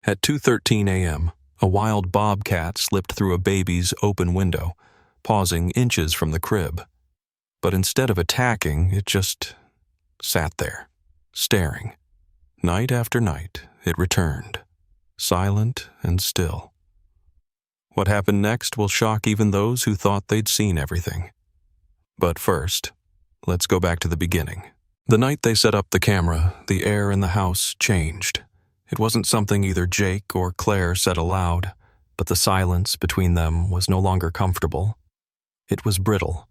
At 2:13 a.m., a wild bobcat slipped through a baby's open window, pausing inches from the crib. But instead of attacking, it just sat there, staring. Night after night, it returned, silent and still. What happened next will shock even those who thought they'd seen everything. But first, let's go back to the beginning. The night they set up the camera, the air in the house changed. It wasn't something either Jake or Claire said aloud, but the silence between them was no longer comfortable. It was brittle,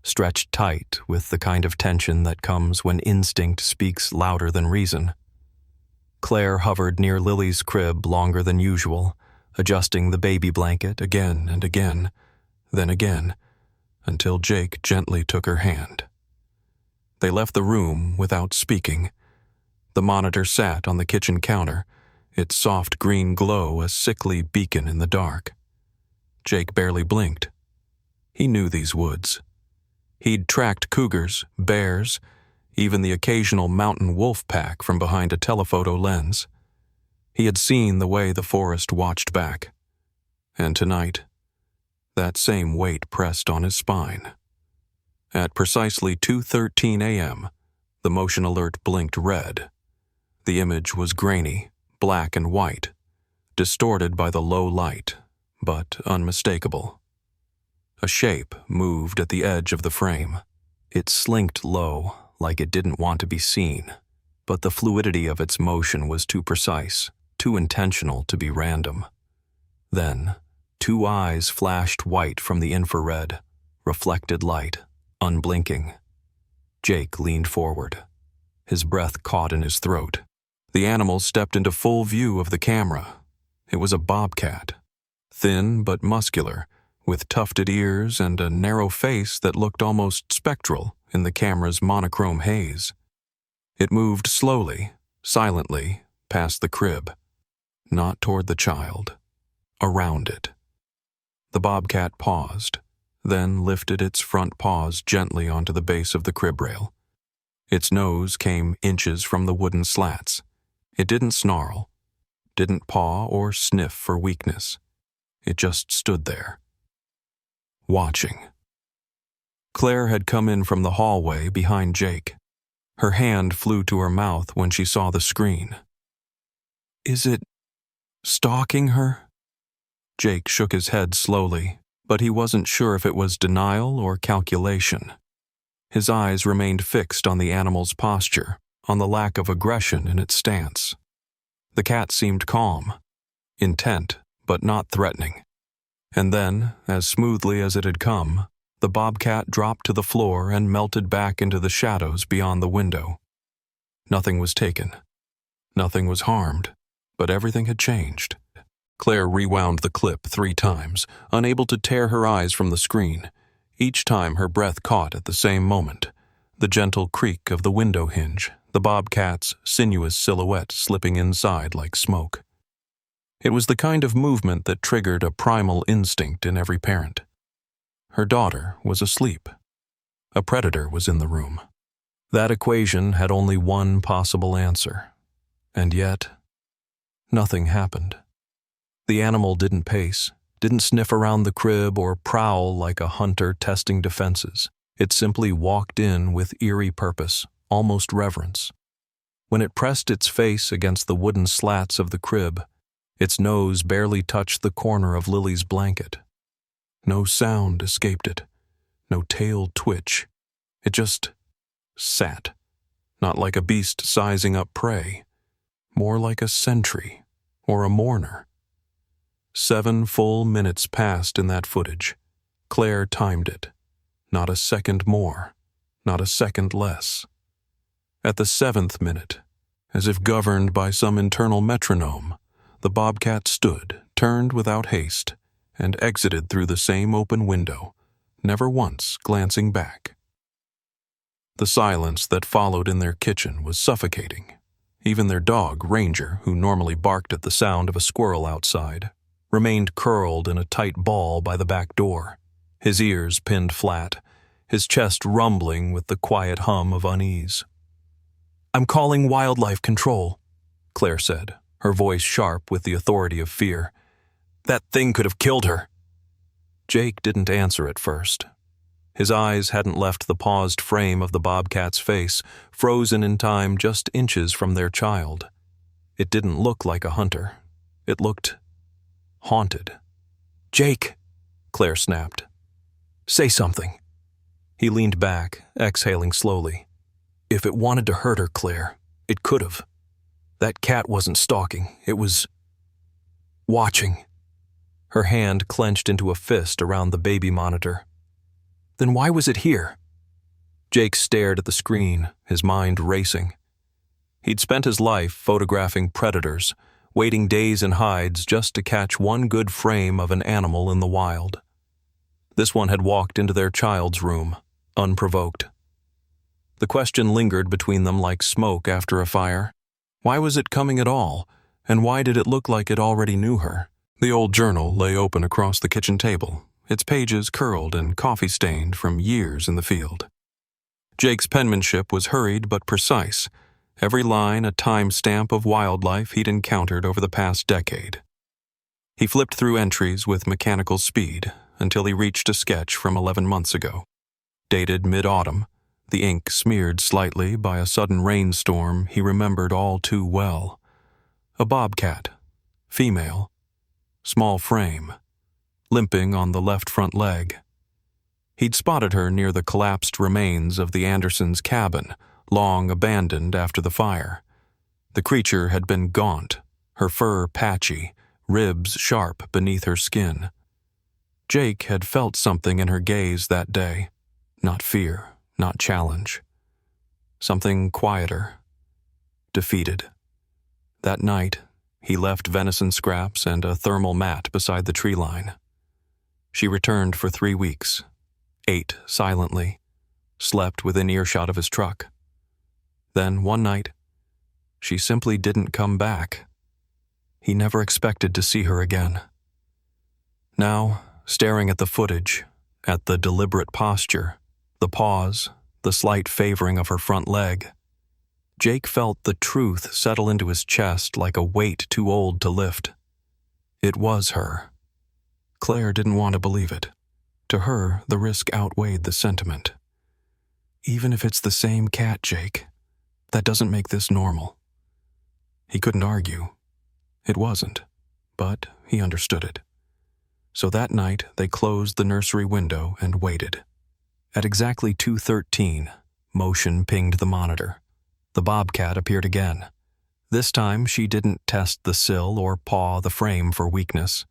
stretched tight with the kind of tension that comes when instinct speaks louder than reason. Claire hovered near Lily's crib longer than usual, adjusting the baby blanket again and again, then again, until Jake gently took her hand. They left the room without speaking. The monitor sat on the kitchen counter, its soft green glow a sickly beacon in the dark. Jake barely blinked. He knew these woods. He'd tracked cougars, bears, even the occasional mountain wolf pack from behind a telephoto lens. He had seen the way the forest watched back. And tonight, that same weight pressed on his spine. At precisely 2:13 a.m., the motion alert blinked red. The image was grainy, black and white, distorted by the low light, but unmistakable. A shape moved at the edge of the frame. It slinked low, like it didn't want to be seen, but the fluidity of its motion was too precise, too intentional to be random. Then, two eyes flashed white from the infrared, reflected light, unblinking. Jake leaned forward. His breath caught in his throat. The animal stepped into full view of the camera. It was a bobcat, thin but muscular, with tufted ears and a narrow face that looked almost spectral in the camera's monochrome haze. It moved slowly, silently, past the crib, not toward the child, around it. The bobcat paused, then lifted its front paws gently onto the base of the crib rail. Its nose came inches from the wooden slats. It didn't snarl, didn't paw or sniff for weakness. It just stood there, watching. Claire had come in from the hallway behind Jake. Her hand flew to her mouth when she saw the screen. "Is it stalking her?" Jake shook his head slowly, but he wasn't sure if it was denial or calculation. His eyes remained fixed on the animal's posture, on the lack of aggression in its stance. The cat seemed calm, intent, but not threatening. And then, as smoothly as it had come, the bobcat dropped to the floor and melted back into the shadows beyond the window. Nothing was taken. Nothing was harmed, but everything had changed. Claire rewound the clip 3 times, unable to tear her eyes from the screen. Each time her breath caught at the same moment. The gentle creak of the window hinge, the bobcat's sinuous silhouette slipping inside like smoke. It was the kind of movement that triggered a primal instinct in every parent. Her daughter was asleep. A predator was in the room. That equation had only one possible answer. And yet, nothing happened. The animal didn't pace, didn't sniff around the crib or prowl like a hunter testing defenses. It simply walked in with eerie purpose, almost reverence. When it pressed its face against the wooden slats of the crib, its nose barely touched the corner of Lily's blanket. No sound escaped it, no tail twitch. It just sat, not like a beast sizing up prey, more like a sentry or a mourner. 7 full minutes passed in that footage. Claire timed it. Not a second more, not a second less. At the 7th minute, as if governed by some internal metronome, the bobcat stood, turned without haste, and exited through the same open window, never once glancing back. The silence that followed in their kitchen was suffocating. Even their dog, Ranger, who normally barked at the sound of a squirrel outside, remained curled in a tight ball by the back door, his ears pinned flat, his chest rumbling with the quiet hum of unease. "I'm calling wildlife control," Claire said, her voice sharp with the authority of fear. "That thing could have killed her." Jake didn't answer at first. His eyes hadn't left the paused frame of the bobcat's face, frozen in time just inches from their child. It didn't look like a hunter. It looked haunted. "Jake," Claire snapped. "Say something." He leaned back, exhaling slowly. "If it wanted to hurt her, Claire, it could have. That cat wasn't stalking. It was watching." Her hand clenched into a fist around the baby monitor. "Then why was it here?" Jake stared at the screen, his mind racing. He'd spent his life photographing predators, waiting days in hides just to catch one good frame of an animal in the wild. This one had walked into their child's room, unprovoked. The question lingered between them like smoke after a fire. Why was it coming at all, and why did it look like it already knew her? The old journal lay open across the kitchen table, its pages curled and coffee-stained from years in the field. Jake's penmanship was hurried but precise, every line a time-stamp of wildlife he'd encountered over the past decade. He flipped through entries with mechanical speed until he reached a sketch from 11 months ago. Dated mid-autumn, the ink smeared slightly by a sudden rainstorm he remembered all too well. A bobcat, female, small frame, limping on the left front leg. He'd spotted her near the collapsed remains of the Andersons' cabin, long abandoned after the fire. The creature had been gaunt, her fur patchy, ribs sharp beneath her skin. Jake had felt something in her gaze that day. Not fear, not challenge. Something quieter. Defeated. That night, he left venison scraps and a thermal mat beside the tree line. She returned for 3 weeks, ate silently, slept within earshot of his truck. Then, one night, she simply didn't come back. He never expected to see her again. Now, staring at the footage, at the deliberate posture, the pause, the slight favoring of her front leg, Jake felt the truth settle into his chest like a weight too old to lift. It was her. Claire didn't want to believe it. To her, the risk outweighed the sentiment. Even if it's the same cat, Jake, that doesn't make this normal. He couldn't argue. It wasn't, but he understood it. So that night, they closed the nursery window and waited. At exactly 2:13, motion pinged the monitor. The bobcat appeared again. This time, she didn't test the sill or paw the frame for weakness.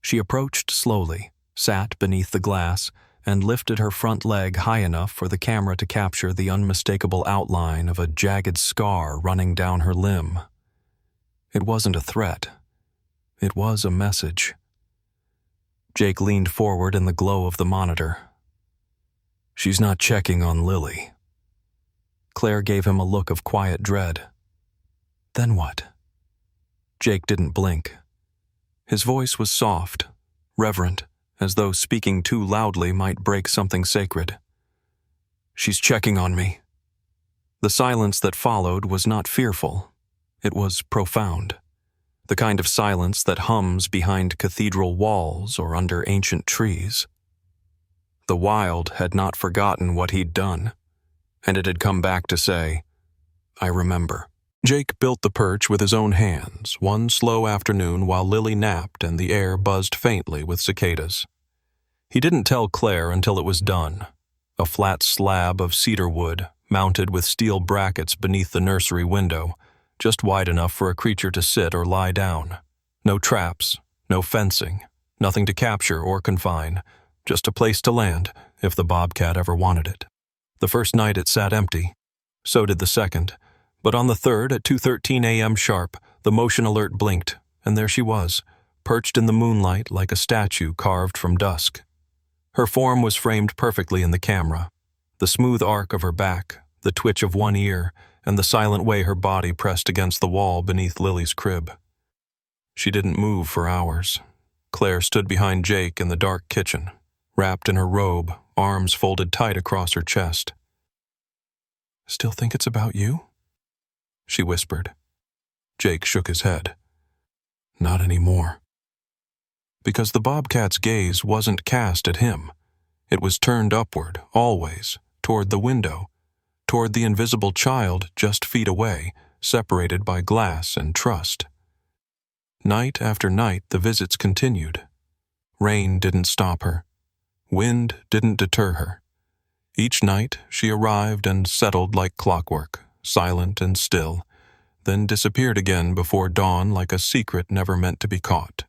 She approached slowly, sat beneath the glass, and lifted her front leg high enough for the camera to capture the unmistakable outline of a jagged scar running down her limb. It wasn't a threat. It was a message. Jake leaned forward in the glow of the monitor. "She's not checking on Lily." Claire gave him a look of quiet dread. "Then what?" Jake didn't blink. His voice was soft, reverent, as though speaking too loudly might break something sacred. "She's checking on me." The silence that followed was not fearful. It was profound. The kind of silence that hums behind cathedral walls or under ancient trees. The wild had not forgotten what he'd done, and it had come back to say, "I remember." Jake built the perch with his own hands one slow afternoon while Lily napped and the air buzzed faintly with cicadas. He didn't tell Claire until it was done. A flat slab of cedar wood, mounted with steel brackets beneath the nursery window, just wide enough for a creature to sit or lie down. No traps, no fencing, nothing to capture or confine, just a place to land if the bobcat ever wanted it. The first night it sat empty. So did the second. But on the third, at 2:13 a.m. sharp, the motion alert blinked, and there she was, perched in the moonlight like a statue carved from dusk. Her form was framed perfectly in the camera. The smooth arc of her back, the twitch of one ear, and the silent way her body pressed against the wall beneath Lily's crib. She didn't move for hours. Claire stood behind Jake in the dark kitchen, wrapped in her robe, arms folded tight across her chest. "Still think it's about you?" she whispered. Jake shook his head. not anymore. Because the bobcat's gaze wasn't cast at him. It was turned upward, always, toward the window, toward the invisible child just feet away, separated by glass and trust. Night after night, the visits continued. Rain didn't stop her. Wind didn't deter her. Each night, she arrived and settled like clockwork, silent and still, then disappeared again before dawn like a secret never meant to be caught.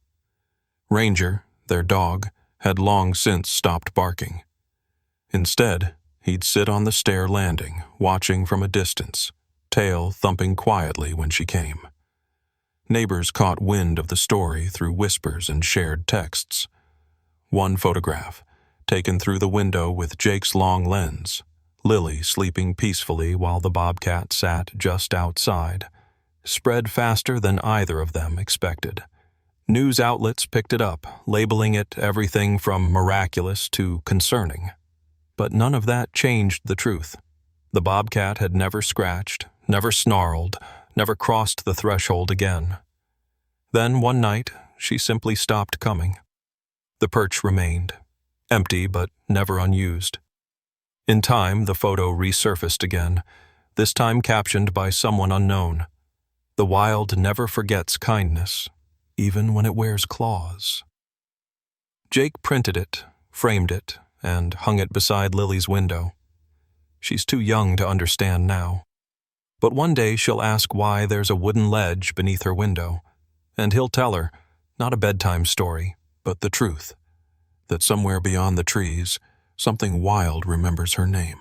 Ranger, their dog, had long since stopped barking. Instead, he'd sit on the stair landing, watching from a distance, tail thumping quietly when she came. Neighbors caught wind of the story through whispers and shared texts. One photograph, taken through the window with Jake's long lens, Lily sleeping peacefully while the bobcat sat just outside, spread faster than either of them expected. News outlets picked it up, labeling it everything from miraculous to concerning. But none of that changed the truth. The bobcat had never scratched, never snarled, never crossed the threshold again. Then one night, she simply stopped coming. The perch remained, empty but never unused. In time, the photo resurfaced again, this time captioned by someone unknown. The wild never forgets kindness, even when it wears claws. Jake printed it, framed it, and hung it beside Lily's window. She's too young to understand now. But one day she'll ask why there's a wooden ledge beneath her window, and he'll tell her, not a bedtime story, but the truth, that somewhere beyond the trees, something wild remembers her name.